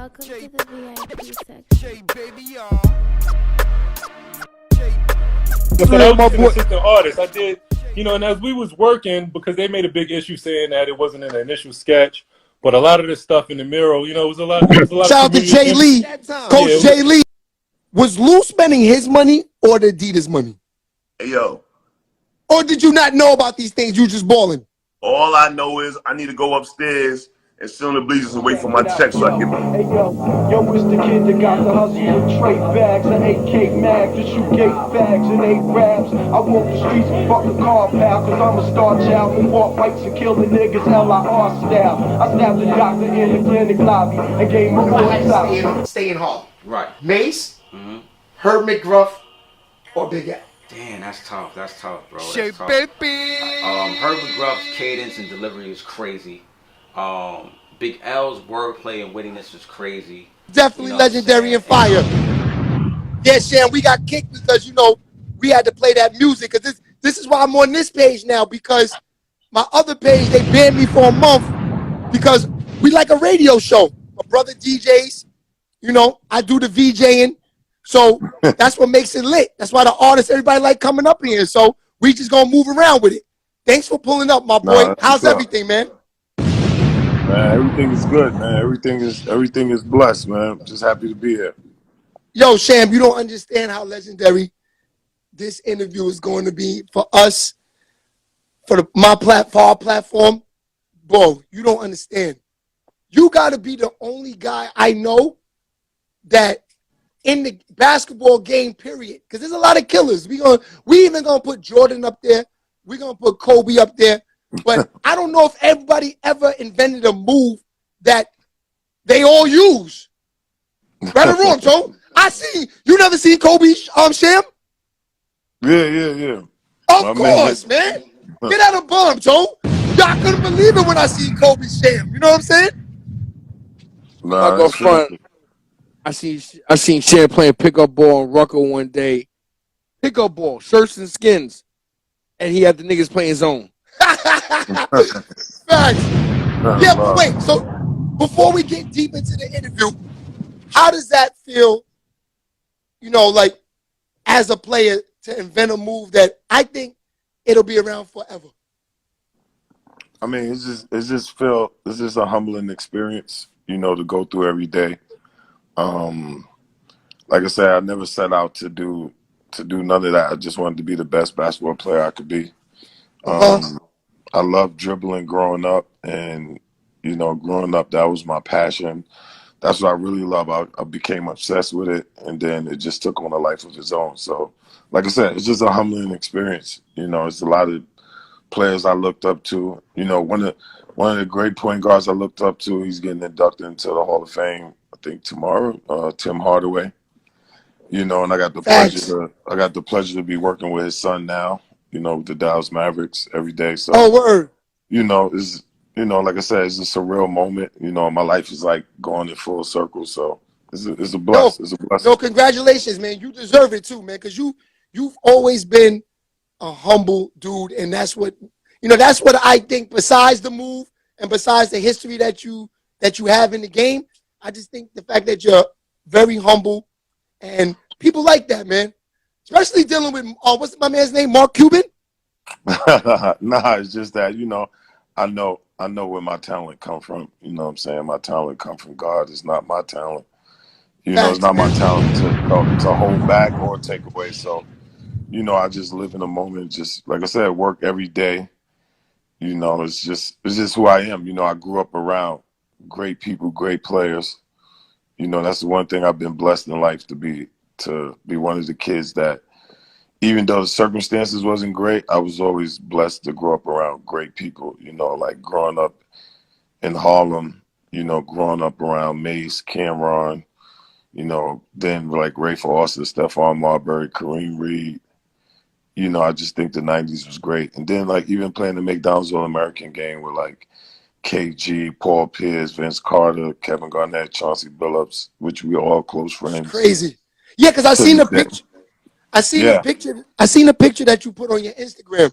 Welcome to the VIP section. So I was an assistant artist. I did, and as we was working, because they made a big issue saying that it wasn't an initial sketch, but a lot of this stuff in the mural, it was a lot. Shout out to Jay Lee, Coach Jay Lee. Was Lou spending his money or the Adidas money? Hey, yo. Or did you not know about these things? You just balling? All I know is I need to go upstairs and sit on the bleachers and wait for my check so I can get my... Hey, yo, it's the kid that got the hustle to trade bags and 8K mags to shoot gate bags and 8 raps. I walk the streets and fuck the car pal, cause I'm a star child and walk whites and kill the niggas LIR style. I snapped the doctor in the clinic lobby and gave him a full stay in Harlem. Right. Mace, Herb McGruff, or Big Al. Damn, that's tough, bro. Shit, That's tough. baby. Herb McGruff's cadence and delivery is crazy. Big L's wordplay and wittiness is crazy. Definitely legendary and fire. Yeah, Sham, we got kicked because, we had to play that music. Because this is why I'm on this page now, because my other page, they banned me for a month because we like a radio show. My brother DJs, I do the VJing. So that's what makes it lit. That's why the artists, everybody like coming up here. So we just going to move around with it. Thanks for pulling up, my boy. How's everything, man? Man, everything is good, man. Everything is blessed, man. Just happy to be here. Yo, Sham, you don't understand how legendary this interview is going to be for us, for our platform. Bro, you don't understand. You got to be the only guy I know that in the basketball game, period, because there's a lot of killers. We even gonna put Jordan up there. We're gonna put Kobe up there. But I don't know if everybody ever invented a move that they all use. Right or wrong, Joe? You never seen Kobe Sham? Yeah. Of course, man. Get out of bomb, Joe. Y'all couldn't believe it when I seen Kobe Sham. You know what I'm saying? Nah, I go front. I seen Sham playing pickup ball in Rucker one day. Pickup ball, shirts and skins. And he had the niggas playing zone. Facts. Yeah, but wait. So before we get deep into the interview, how does that feel, like as a player to invent a move that I think it'll be around forever? I mean, it's just a humbling experience, to go through every day. Like I said, I never set out to do none of that. I just wanted to be the best basketball player I could be. I loved dribbling growing up, and growing up, that was my passion. That's what I really love. I became obsessed with it, and then it just took on a life of its own. So, like I said, it's just a humbling experience. It's a lot of players I looked up to. One of the great point guards I looked up to, he's getting inducted into the Hall of Fame, I think tomorrow, Tim Hardaway. And I got the pleasure to be working with his son now, with the Dallas Mavericks every day. So word. It's like I said, it's a surreal moment. My life is like going in full circle. So it's a blessing. It's a blessing. No, congratulations, man. You deserve it too, man, because you've always been a humble dude, and that's what I think. Besides the move and besides the history that you have in the game, I just think the fact that you're very humble, and people like that, man. Especially dealing with what's my man's name, Mark Cuban. Nah, it's just that I know where my talent come from. You know what I'm saying? My talent come from God. It's not my talent. It's not my talent to hold back or take away. So, I just live in the moment. Just like I said, work every day. It's just who I am. I grew up around great people, great players. That's the one thing I've been blessed in life to be one of the kids that, even though the circumstances wasn't great, I was always blessed to grow up around great people. Like growing up in Harlem, growing up around Mace, Cameron, then like Rafe Austin, Stephon Marbury, Kareem Reed. I just think the 90s was great. And then like even playing the McDonald's All-American game with like KG, Paul Pierce, Vince Carter, Kevin Garnett, Chauncey Billups, which we all close friends. It's crazy. Yeah, because I seen the picture. I seen the picture that you put on your Instagram.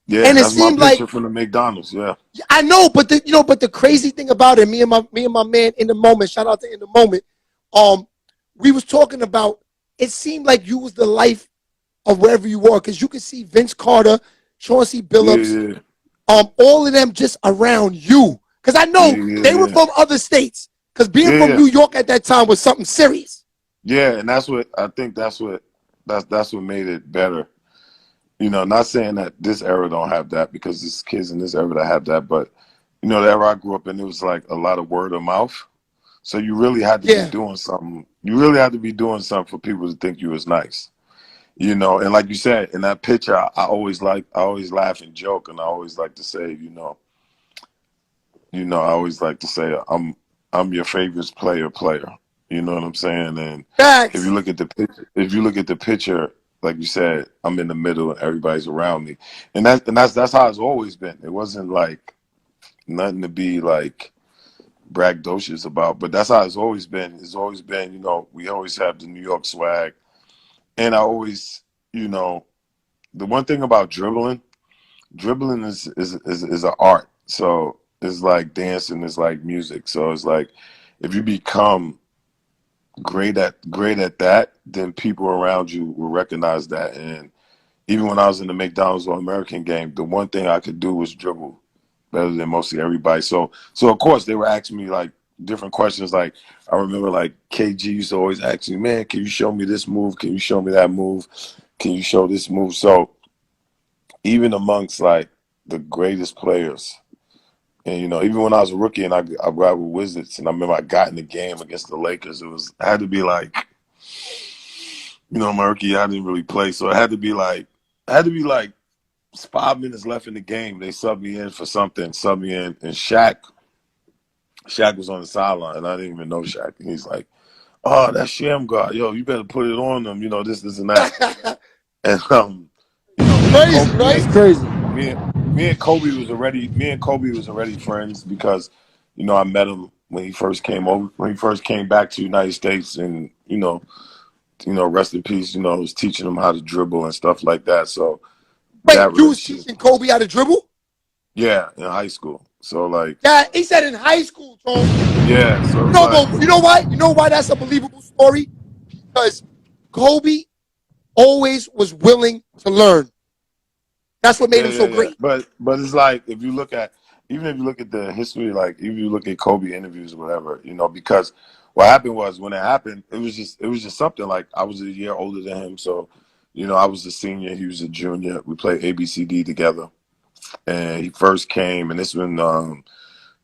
Yeah, And it that's my seemed like picture from the McDonald's. Yeah. I know, but the crazy thing about it, me and my man in the moment, shout out to in the moment, we was talking about. It seemed like you was the life of wherever you were, because you could see Vince Carter, Chauncey Billups, Yeah. all of them just around you. Because I know they were from other states. Because being from New York at that time was something serious. Yeah, and that's what I think. That's what made it better. You know, not saying that this era don't have that, because there's kids in this era that have that, but you know, the era I grew up in, it was like a lot of word of mouth. So you really had to be doing something. You really had to be doing something for people to think you was nice. You know, and like you said, in that picture, I always laugh and joke, and I always like to say, I always like to say, I'm your favorite player. You know what I'm saying? And Facts. if you look at the picture, like you said, I'm in the middle and everybody's around me, and that's how it's always been. It wasn't like nothing to be like braggadocious about, but that's how it's always been. It's always been, we always have the New York swag, and I always, the one thing about dribbling is an art. So it's like dancing, it's like music. So it's like if you become great at that, then people around you will recognize that. And even when I was in the McDonald's All-American game, the one thing I could do was dribble better than mostly everybody. So of course they were asking me like different questions. Like I remember like KG used to always ask me, man, can you show me this move? Can you show me that move? Can you show this move? So even amongst like the greatest players, and even when I was a rookie and I grabbed with Wizards, and I remember I got in the game against the Lakers, I had to be like, my rookie, I didn't really play, so it had to be like 5 minutes left in the game. They subbed me in for something, subbed me in, and Shaq was on the sideline, and I didn't even know Shaq, and he's like, "Oh, that's SHAMMGOD. Yo, you better put it on them. This and that." And crazy, right? Crazy. Me and Kobe was already friends, because I met him when he first came back to the United States, and rest in peace, I was teaching him how to dribble and stuff like that. So wait, you was teaching Kobe how to dribble? Yeah, in high school. So like, yeah, he said in high school, Tom. Yeah, so you know why? You know why that's a believable story? Because Kobe always was willing to learn. That's what made him so great. But it's like, if you look at the history, like if you look at Kobe interviews or whatever, because what happened was, when it happened, it was just something. Like, I was a year older than him, so I was a senior, he was a junior. We played ABCD together, and he first came, and this when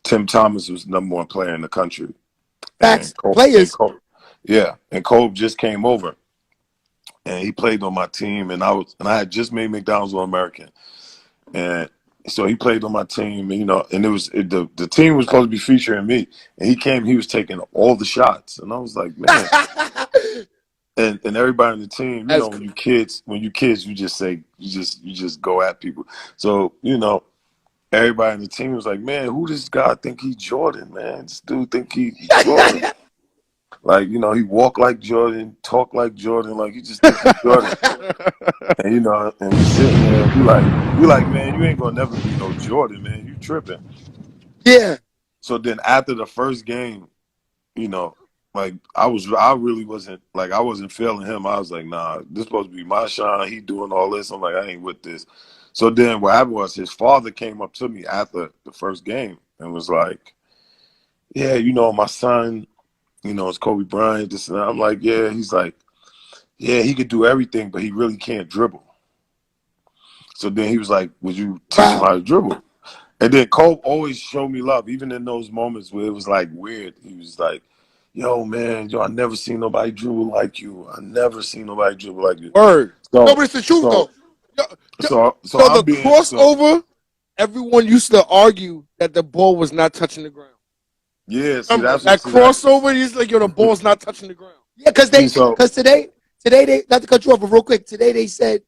Tim Thomas was the #1 player in the country. Facts, players. And Kobe just came over, and he played on my team, and I had just made McDonald's All-American, and so he played on my team, and and the team was supposed to be featuring me, and he came, he was taking all the shots, and I was like, man. and everybody on the team, when you kids, you just say, you just go at people. So everybody on the team was like, man, who this guy think he Jordan, man? This dude think he Jordan. Like, he walk like Jordan, talk like Jordan, like he just think he's Jordan. And and we sitting there, we like, man, you ain't gonna never be no Jordan, man. You tripping. Yeah. So then after the first game, like I really wasn't, like, I wasn't feeling him. I was like, nah, this supposed to be my shine. He doing all this. I'm like, I ain't with this. So then what happened was, his father came up to me after the first game and was like, yeah, my son, it's Kobe Bryant, this and that. I'm like, yeah. He's like, yeah, he could do everything, but he really can't dribble. So then he was like, would you teach him how to dribble? And then Kobe always showed me love, even in those moments where it was like weird. He was like, yo, man, I never seen nobody dribble like you. I never seen nobody dribble like you. Word. No, but it's the truth, though. So the crossover, everyone used to argue that the ball was not touching the ground. Yeah, see, that crossover, he's like, yo, the ball's not touching the ground. Yeah, because today they, not to cut you off, but real quick, today they said,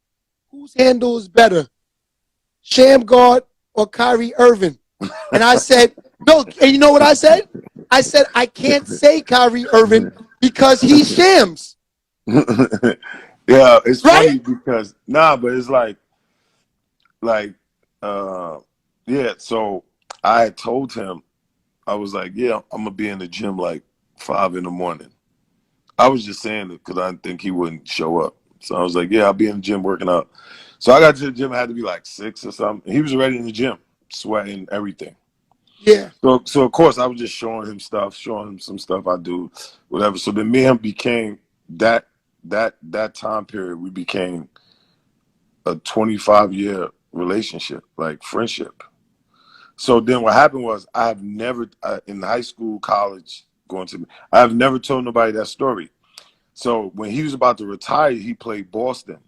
whose handle is better, SHAMMGOD or Kyrie Irving? And I said, no, and you know what I said? I said, I can't say Kyrie Irving because he shams. Yeah, it's funny because, but it's like yeah. So I had told him, I was like, yeah, I'm gonna be in the gym like 5 in the morning. I was just saying it because I didn't think he wouldn't show up. So I was like, yeah, I'll be in the gym working out. So I got to the gym. It had to be like 6 or something. He was already in the gym, sweating, everything. Yeah. So of course I was just showing him stuff, showing him some stuff I do, whatever. So then me and him became that time period. We became a 25-year relationship, like friendship. So then what happened was I have never in high school, college, I have never told nobody that story. So when he was about to retire, he played Boston.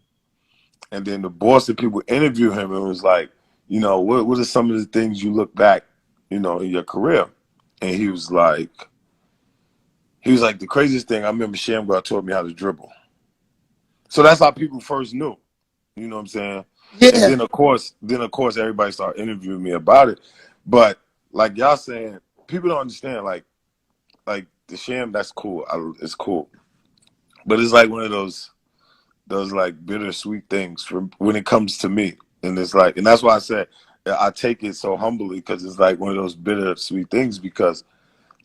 And then the Boston people interviewed him and was like, you know, what are some of the things you look back, you know, in your career? And he was like, the craziest thing, I remember SHAMMGOD taught me how to dribble. So that's how people first knew. You know what I'm saying? Yeah. And then of course everybody started interviewing me about it. But like y'all saying, people don't understand, like the sham, that's cool. It's cool. But it's like one of those like bittersweet things from when it comes to me. And it's like, and that's why I said I take it so humbly, because it's like one of those bittersweet things, because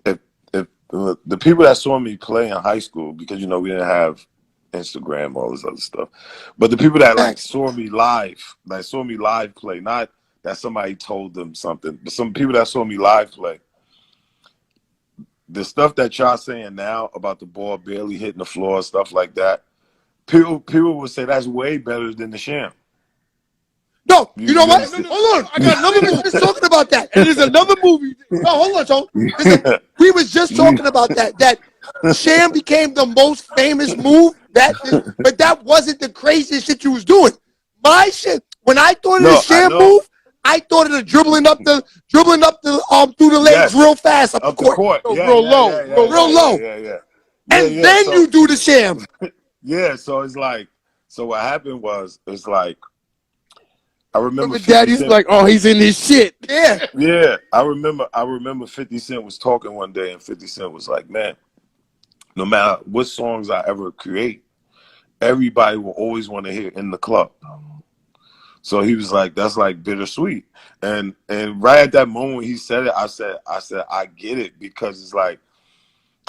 if the people that saw me play in high school, because, you know, we didn't have Instagram, all this other stuff, but the people that like saw me live play, not that somebody told them something, but some people that saw me live play, the stuff that y'all saying now about the ball barely hitting the floor, stuff like that, people would say that's way better than the sham. No, you know what? Hold on. I got another movie. Just talking about that. And there's another movie. No, hold on, Tone. We was just talking about that. That sham became the most famous move. But that wasn't the craziest shit you was doing. My shit. When I thought of the sham move, I thought of the dribbling up the through the legs real fast up the court. Real low. And then you do the sham. Yeah, so it's like, so what happened was, it's like, I remember Daddy's like, oh, he's in his shit. Yeah. Yeah, I remember 50 Cent was talking one day, and 50 Cent was like, man, no matter what songs I ever create, everybody will always want to hear in the club. So he was like, that's like bittersweet. And right at that moment when he said it, I said, I get it, because it's like,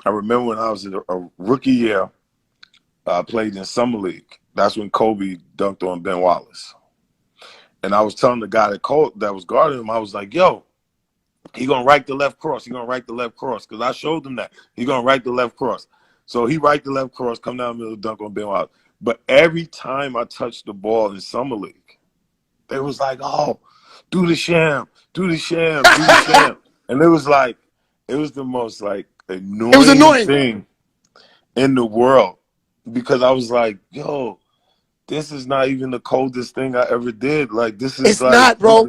I remember when I was in a rookie year, I played in Summer League. That's when Kobe dunked on Ben Wallace. And I was telling the guy that was guarding him, I was like, yo, he gonna right the left cross. He gonna right the left cross. Because I showed him that. He gonna right the left cross. So he right the left cross, come down the middle, dunk on Ben Wallace. But every time I touched the ball in Summer League, they was like, oh, do the sham, do the sham, do the sham. And it was like, it was the most like annoying thing in the world. Because I was like, yo, this is not even the coldest thing I ever did. Like, this is it's like, not, bro.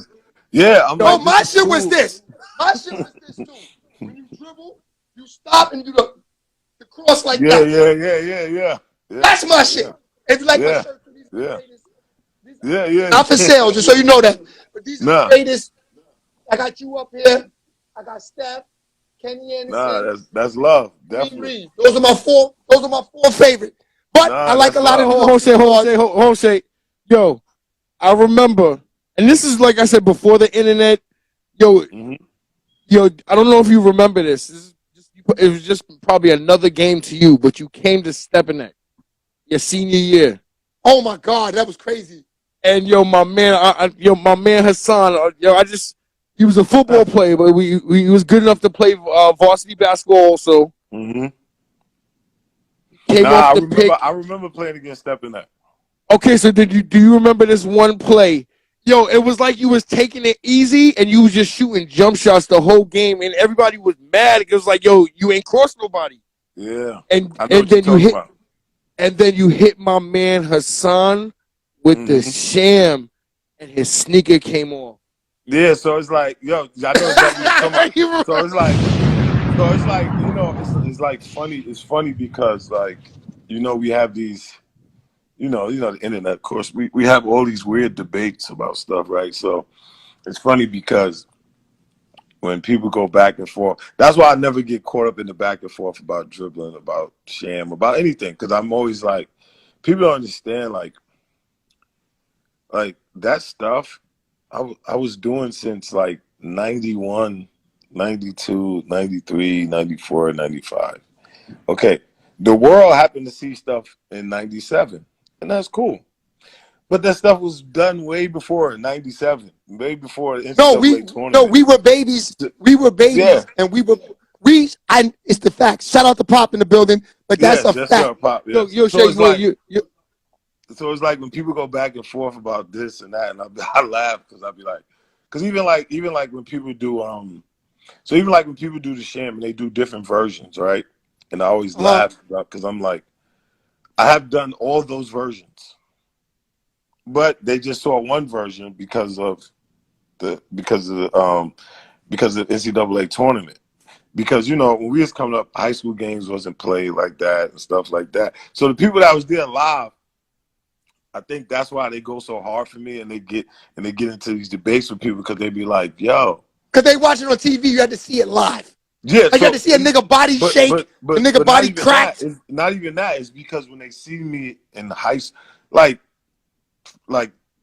Yeah, I'm like, my shit was this. My shit was this too. When you dribble, you stop and you do the cross like that. Yeah. That's my shit. Yeah. If you like Yeah. my shirt, these are yeah. Not for sale, just so you know that. But these are the greatest. I got you up here. I got Steph, Kenny Anderson. Nah, that's love. Definitely. Those are my four favorite. But I like a lot of Jose. Yo, I remember, and this is like I said before the internet. Yo, I don't know if you remember this. It was just probably another game to you, but you came to Stepinac your senior year. Oh my God, that was crazy. And yo, my man, my man Hassan, he was a football player, but he was good enough to play varsity basketball also. I remember playing against Stepinac. Okay, so do you remember this one play? Yo, it was like you was taking it easy and you was just shooting jump shots the whole game, and everybody was mad. It was like, yo, you ain't crossed nobody. Yeah. And then you hit my man Hassan with the sham, and his sneaker came off. Yeah, so it's like, yo, I know exactly what you're talking about. So it's like, you know, it's like funny. It's funny because, like, you know, we have these, you know, the internet, of course, we have all these weird debates about stuff, right? So it's funny because when people go back and forth, that's why I never get caught up in the back and forth about dribbling, about sham, about anything, because I'm always like, people don't understand, like that stuff I was doing since like 91, 92, 93, 94, 95. Okay. The world happened to see stuff in 97, and that's cool. But that stuff was done way before 97, way before the NCAA tournament. we were babies. We were babies, and it's the fact. Shout out to Pop in the building, but that's a fact. Sir, Pop, yes. Yo, So Shay, so it's like when people go back and forth about this and that, and I laugh because I'll be like, because even like when people do so even like when people do the sham and they do different versions, right? And I always laugh because I'm like, I have done all those versions, but they just saw one version because of the NCAA tournament. Because when we was coming up, high school games wasn't played like that and stuff like that. So the people that was there live, I think that's why they go so hard for me, and they get into these debates with people because they be like, "Yo," because they watch it on TV. You had to see it live. Yeah, I got to see a nigga body shake, a nigga body crack. Not even that. It's because when they see me in high school, like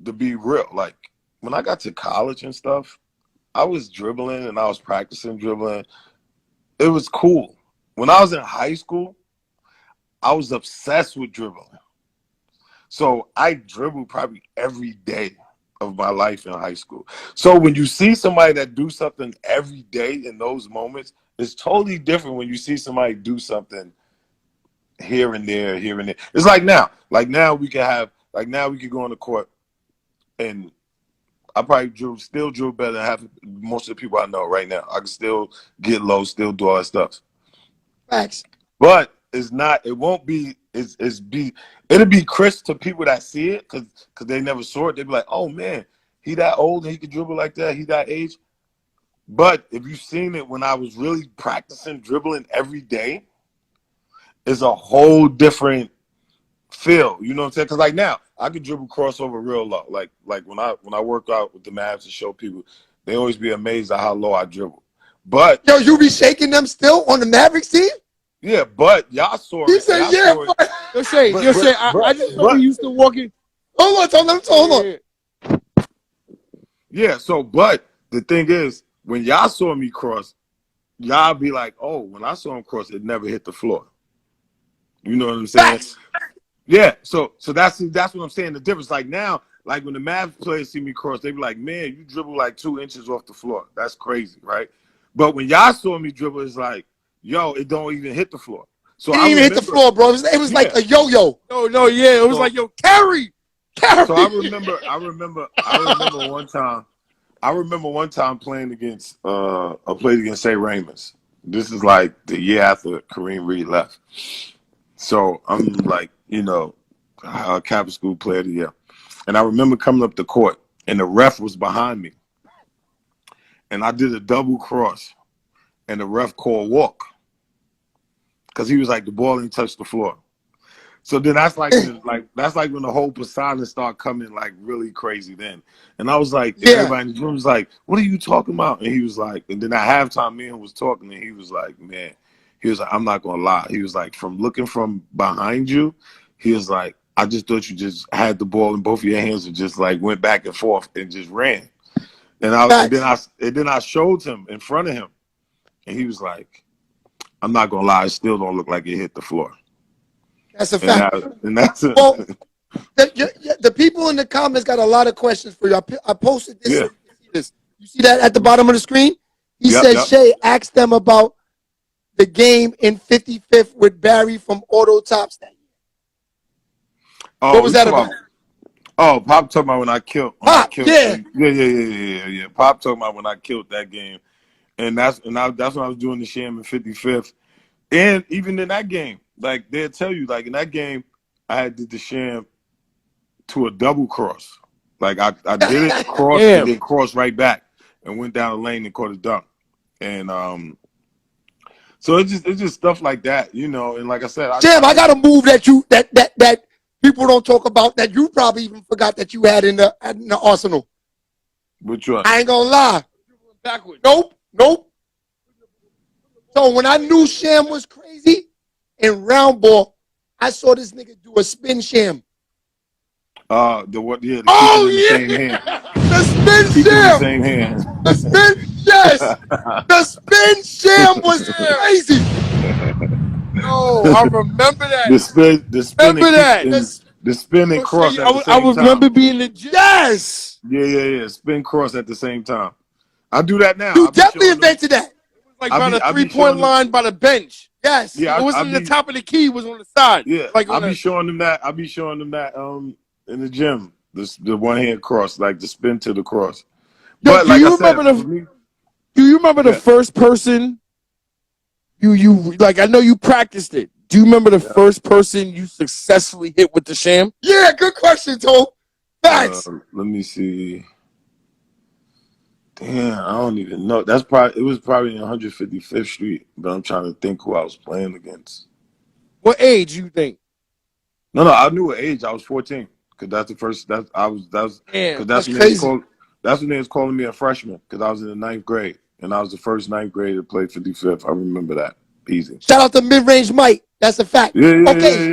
to be real, like when I got to college and stuff, I was dribbling and I was practicing dribbling. It was cool. When I was in high school, I was obsessed with dribbling. So I dribbled probably every day of my life in high school. So when you see somebody that do something every day in those moments, it's totally different when you see somebody do something here and there. It's like now. Like now we could go on the court and I probably still drill better than most of the people I know right now. I can still get low, still do all that stuff. Facts. But it'll be crisp to people that see it because they never saw it. They'll be like, oh man, he that old and he can dribble like that, he that age. But if you've seen it when I was really practicing dribbling every day, it's a whole different feel. You know what I'm saying? Because like now, I could dribble crossover real low. Like when I work out with the Mavs to show people, they always be amazed at how low I dribble. But yo, you be shaking them still on the Mavericks team? Yeah, but y'all saw it. He said, yeah. Yo, Shay, I just know you used to walk in. Hold on. Yeah, so, but the thing is, when y'all saw me cross, y'all be like, oh, when I saw him cross, it never hit the floor. You know what I'm saying? Yeah, so that's what I'm saying. The difference, like now, like when the Mavs players see me cross, they be like, man, you dribble like 2 inches off the floor. That's crazy, right? But when y'all saw me dribble, it's like, yo, it don't even hit the floor. So it didn't even hit the floor, bro. It was like a yo-yo. No, yeah. It was like, yo, carry. So I remember one time. I remember one time playing against I played against St. Raymond's. This is like the year after Kareem Reed left. So I'm like, Catholic School Player of the Year. And I remember coming up the court and the ref was behind me. And I did a double cross. And the ref called walk because he was like, the ball didn't touch the floor. So then that's like when the whole persona start coming like really crazy then. And I was like, everybody in the room was like, what are you talking about? And he was like, and then at halftime, me and him was talking, and he was like, man, he was like, I'm not gonna lie. He was like, from looking from behind you, he was like, I just thought you just had the ball in both of your hands and just like went back and forth and just ran. And then I showed him in front of him. And he was like, I'm not going to lie, it still don't look like it hit the floor. That's a fact. Well, the people in the comments got a lot of questions for you. I posted this. Yeah. You see that at the bottom of the screen? He said, Shay, asked them about the game in 55th with Barry from Auto Tops that year. What was that about? Oh, Pop talking about when I killed. Pop, yeah. Pop talking about when I killed that game. And that's when I was doing the sham in 55th. And even in that game, like they'll tell you, like in that game, I did the sham to a double cross. Like I did it, cross, and then cross right back and went down the lane and caught a dunk. And so it's just stuff like that, and like I said, Jam, I got a move that people don't talk about that you probably even forgot that you had in the arsenal. Which one? I ain't gonna lie. Backwards. Nope. So when I knew sham was crazy in round ball, I saw this nigga do a spin sham. The what? Yeah, the Oh keep it in the same yeah, hand. the spin Keep it in the sham. same hand. The spin, yes. The spin sham was crazy. Oh, I remember that. The spin and Remember keep that. and the spin and Oh, shit, cross at the I same time. remember being in the gym. Yes. Yeah. Spin cross at the same time. I do that now. You I be definitely showing them. invented that. Like I by be the I be 3-point showing them. line by the bench. Yes. Yeah, It I wasn't in the be top of the key. It was on the side. yeah. Like I on be the. showing them that. I be showing them that in the gym. The one hand cross, like the spin to the cross. Yo, But like I said, for me, do you remember the yeah, first person you like? I know you practiced it. Do you remember the yeah. first person you successfully hit with the sham? Yeah, good question, Tom. Facts. Let me see. Damn, I don't even know. It was probably in 155th Street, but I'm trying to think who I was playing against. What age you think? No, I knew what age. I was 14 because that's the first. That's Damn, because that's when crazy. that's when they was calling me a freshman because I was in the 9th grade and I was the first 9th grader to play 55th. I remember that easy. Shout out to Mid Range Mike. That's a fact. Yeah. Okay.